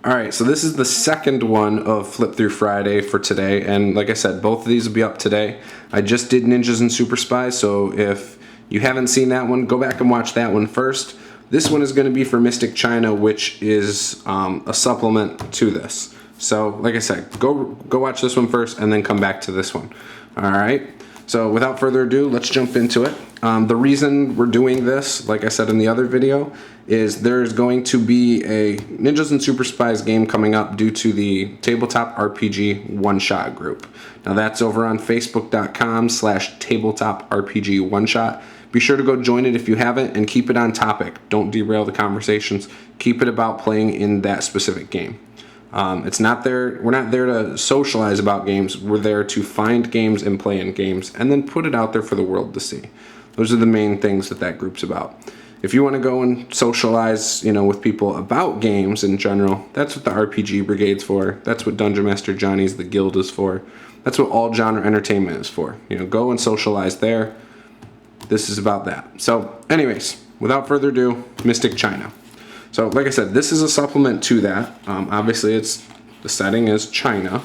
Alright, so this is the second one of Flip Through Friday for today, and like I said, both of these will be up today. I just did Ninjas and Superspies, so if you haven't seen that one, go back and watch that one first. This one is going to be for Mystic China, which is a supplement to this. So, like I said, go watch this one first, and then come back to this one. Alright, so without further ado, let's jump into it. The reason we're doing this, like I said in the other video, is there's going to be a Ninjas and Superspies game coming up due to the Tabletop RPG one-shot group. Now that's over on facebook.com/tabletop RPG one-shot. Be sure to go join it if you haven't, and keep it on topic. Don't derail the conversations. Keep it about playing in that specific game. It's not there. We're not there to socialize about games. We're there to find games and play in games, and then put it out there for the world to see. Those are the main things that group's about. If you want to go and socialize, with people about games in general, that's what the RPG Brigade's for. That's what Dungeon Master Johnny's The Guild is for. That's what all genre entertainment is for. Go and socialize there. This is about that. So, anyways, without further ado, Mystic China. So, like I said, this is a supplement to that. Obviously, the setting is China.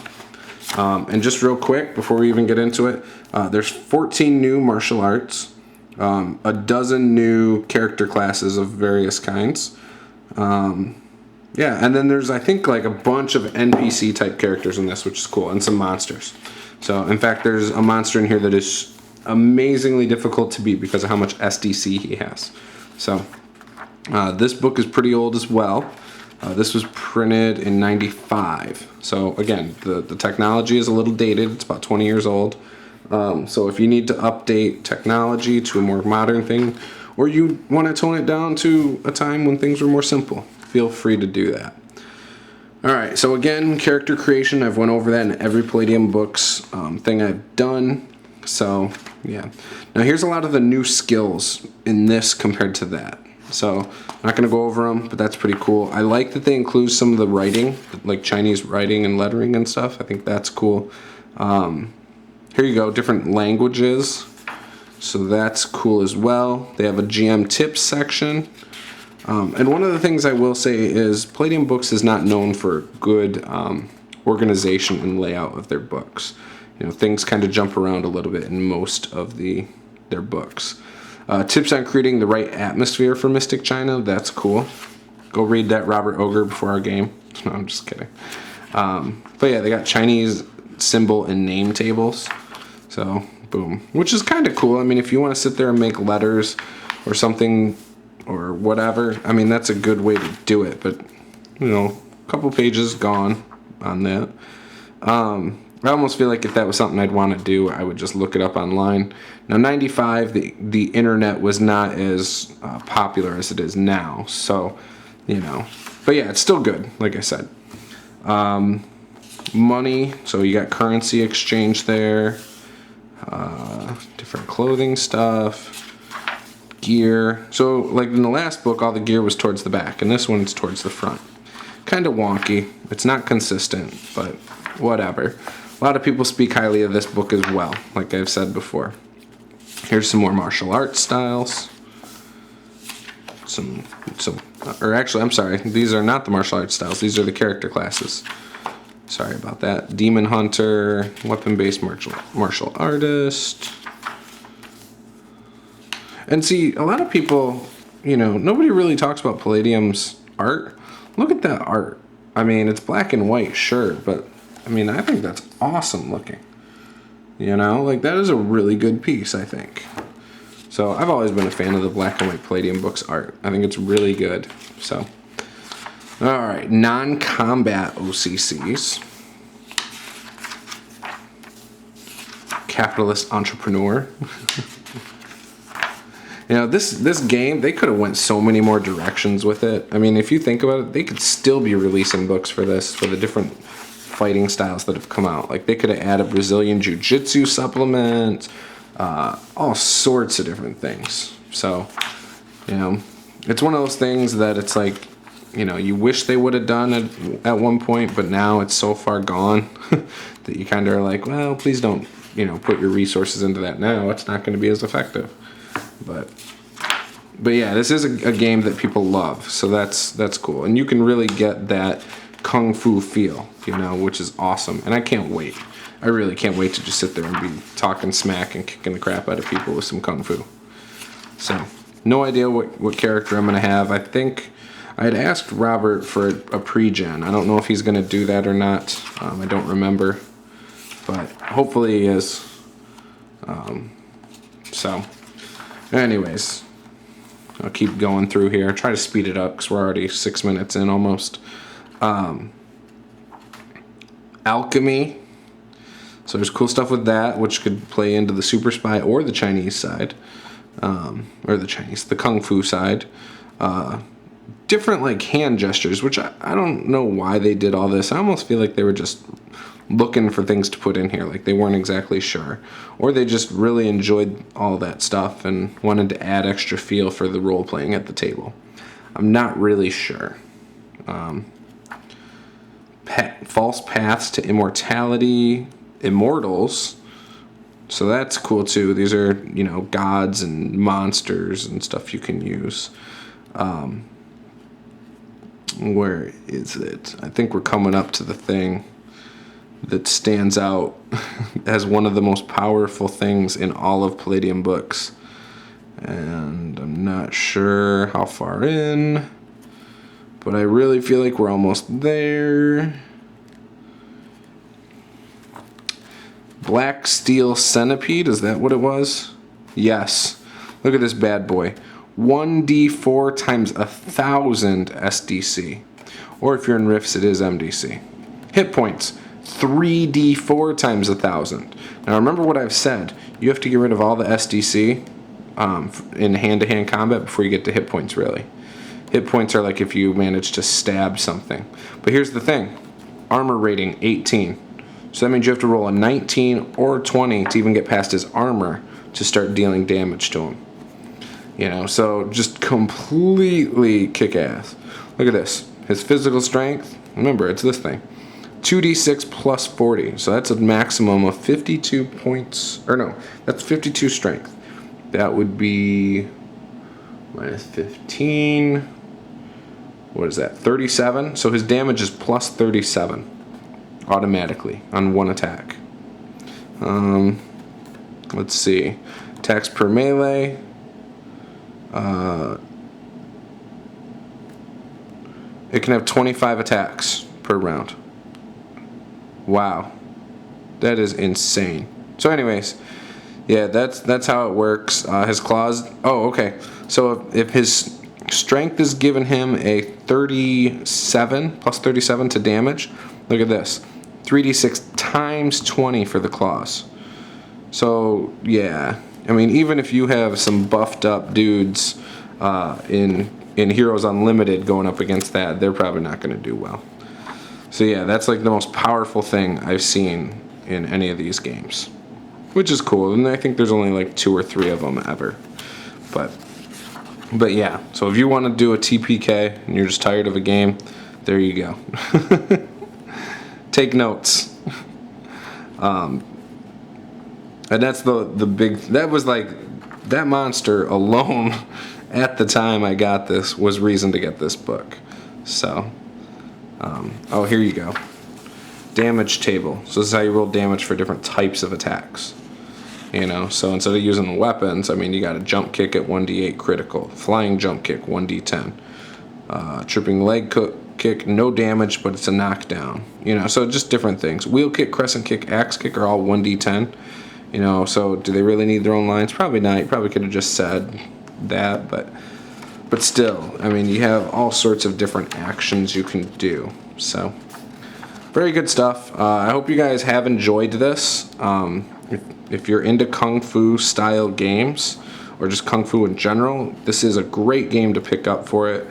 And just real quick, before we even get into it, there's 14 new martial arts. A dozen new character classes of various kinds. And then there's, I think, like a bunch of NPC type characters in this, which is cool, and some monsters. So, in fact, there's a monster in here that is amazingly difficult to beat because of how much SDC he has. So, this book is pretty old as well. This was printed in '95. So, again, the technology is a little dated. It's about 20 years old. So if you need to update technology to a more modern thing, or you want to tone it down to a time when things were more simple, feel free to do that. Alright, so again, character creation, I've went over that in every Palladium Books thing I've done. So, yeah. Now here's a lot of the new skills in this compared to that. So, I'm not going to go over them, but that's pretty cool. I like that they include some of the writing, like Chinese writing and lettering and stuff. I think that's cool. Here you go, different languages, so that's cool as well. They have a GM tips section, and one of the things I will say is Palladium Books is not known for good organization and layout of their books. Things kind of jump around a little bit in most of their books. Tips on creating the right atmosphere for Mystic China, that's cool. Go read that Robert Ogre before our game. No, I'm just kidding. But yeah, they got Chinese symbol and name tables. So, boom. Which is kind of cool. I mean, if you want to sit there and make letters or something or whatever, I mean, that's a good way to do it. But, a couple pages gone on that. I almost feel like if that was something I'd want to do, I would just look it up online. Now, '95, the internet was not as popular as it is now. So, But yeah, it's still good, like I said. Money, so you got currency exchange there. Different clothing stuff, gear. So like in the last book, all the gear was towards the back, and this one it's towards the front. Kind of wonky. It's not consistent, but whatever. A lot of people speak highly of this book as well, like I've said before. Here's some more martial arts styles. Or actually, I'm sorry, these are not the martial arts styles. These are the character classes. Sorry about that. Demon Hunter, weapon-based martial artist. And see, a lot of people, nobody really talks about Palladium's art. Look at that art. I mean, it's black and white, sure, but I mean, I think that's awesome looking. Like that is a really good piece, I think. So I've always been a fan of the black and white Palladium Books art. I think it's really good. So. Alright, non-combat OCCs. Capitalist entrepreneur. This game, they could have went so many more directions with it. I mean, if you think about it, they could still be releasing books for this, for the different fighting styles that have come out. Like, they could have added Brazilian Jiu-Jitsu supplement, all sorts of different things. So, it's one of those things that it's like, you wish they would have done it at one point, but now it's so far gone that you kind of are like, well, please don't, put your resources into that now. It's not going to be as effective. But yeah, this is a game that people love, so that's cool. And you can really get that kung fu feel, you know, which is awesome. And I can't wait. I really can't wait to just sit there and be talking smack and kicking the crap out of people with some kung fu. So, no idea what character I'm going to have. I think I had asked Robert for a pre-gen. I don't know if he's going to do that or not. I don't remember. But hopefully he is. So, anyways, I'll keep going through here. Try to speed it up because we're already 6 minutes in almost. Alchemy. So there's cool stuff with that, which could play into the Super Spy or the Chinese side. The Kung Fu side. Different like hand gestures, which I don't know why they did all this. I almost feel like they were just looking for things to put in here, like they weren't exactly sure, or they just really enjoyed all that stuff and wanted to add extra feel for the role playing at the table. I'm not really sure. False paths to immortality, immortals. So that's cool too. These are, you know, gods and monsters and stuff you can use. Where is it? I think we're coming up to the thing that stands out as one of the most powerful things in all of Palladium Books. And I'm not sure how far in, but I really feel like we're almost there. Black Steel Centipede, is that what it was? Yes. Look at this bad boy. 1d4 times 1,000 SDC. Or if you're in Rifts, it is MDC. Hit points. 3d4 times 1,000. Now remember what I've said. You have to get rid of all the SDC in hand-to-hand combat before you get to hit points, really. Hit points are like if you manage to stab something. But here's the thing. Armor rating, 18. So that means you have to roll a 19 or 20 to even get past his armor to start dealing damage to him. You know, so just completely kick-ass. Look at this. His physical strength, remember, it's this thing. 2d6 plus 40. So that's a maximum of 52 points. Or no, that's 52 strength. That would be minus 15. What is that? 37. So his damage is plus 37 automatically on one attack. Let's see. Attacks per melee. It can have 25 attacks per round. Wow, that is insane. So anyways, yeah, that's how it works. His claws, oh, okay. So if his strength is giving him a 37, plus 37 to damage, look at this. 3d6 times 20 for the claws. So, yeah. I mean, even if you have some buffed up dudes in Heroes Unlimited going up against that, they're probably not going to do well. So yeah, that's like the most powerful thing I've seen in any of these games, which is cool. And I think there's only like 2 or 3 of them ever. But yeah, so if you want to do a TPK and you're just tired of a game, there you go. Take notes. And that's the big, that was like, that monster alone at the time I got this was reason to get this book. So, oh, here you go. Damage table. So this is how you roll damage for different types of attacks. You know, so instead of using the weapons, I mean, you got a jump kick at 1d8 critical, flying jump kick 1d10, tripping leg kick, no damage, but it's a knockdown. You know, so just different things. Wheel kick, crescent kick, axe kick are all 1d10. You know, so do they really need their own lines? Probably not. You probably could have just said that, but still, I mean, you have all sorts of different actions you can do. So, very good stuff. I hope you guys have enjoyed this. If you're into Kung Fu style games, or just Kung Fu in general, this is a great game to pick up for it.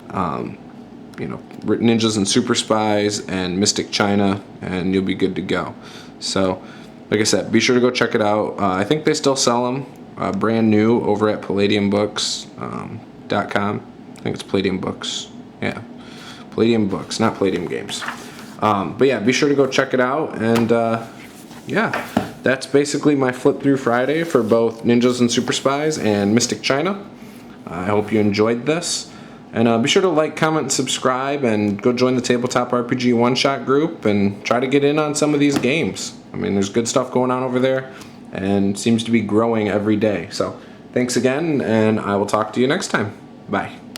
You know, Ninjas and Superspies and Mystic China, and you'll be good to go. So, like I said, be sure to go check it out. I think they still sell them brand new over at PalladiumBooks.com. I think it's Palladium Books. Yeah, Palladium Books, not Palladium Games. But yeah, be sure to go check it out. And yeah, that's basically my flip through Friday for both Ninjas and Super Spies and Mystic China. I hope you enjoyed this. And be sure to like, comment, and subscribe, and go join the Tabletop RPG One-Shot group and try to get in on some of these games. I mean, there's good stuff going on over there and seems to be growing every day. So thanks again, and I will talk to you next time. Bye.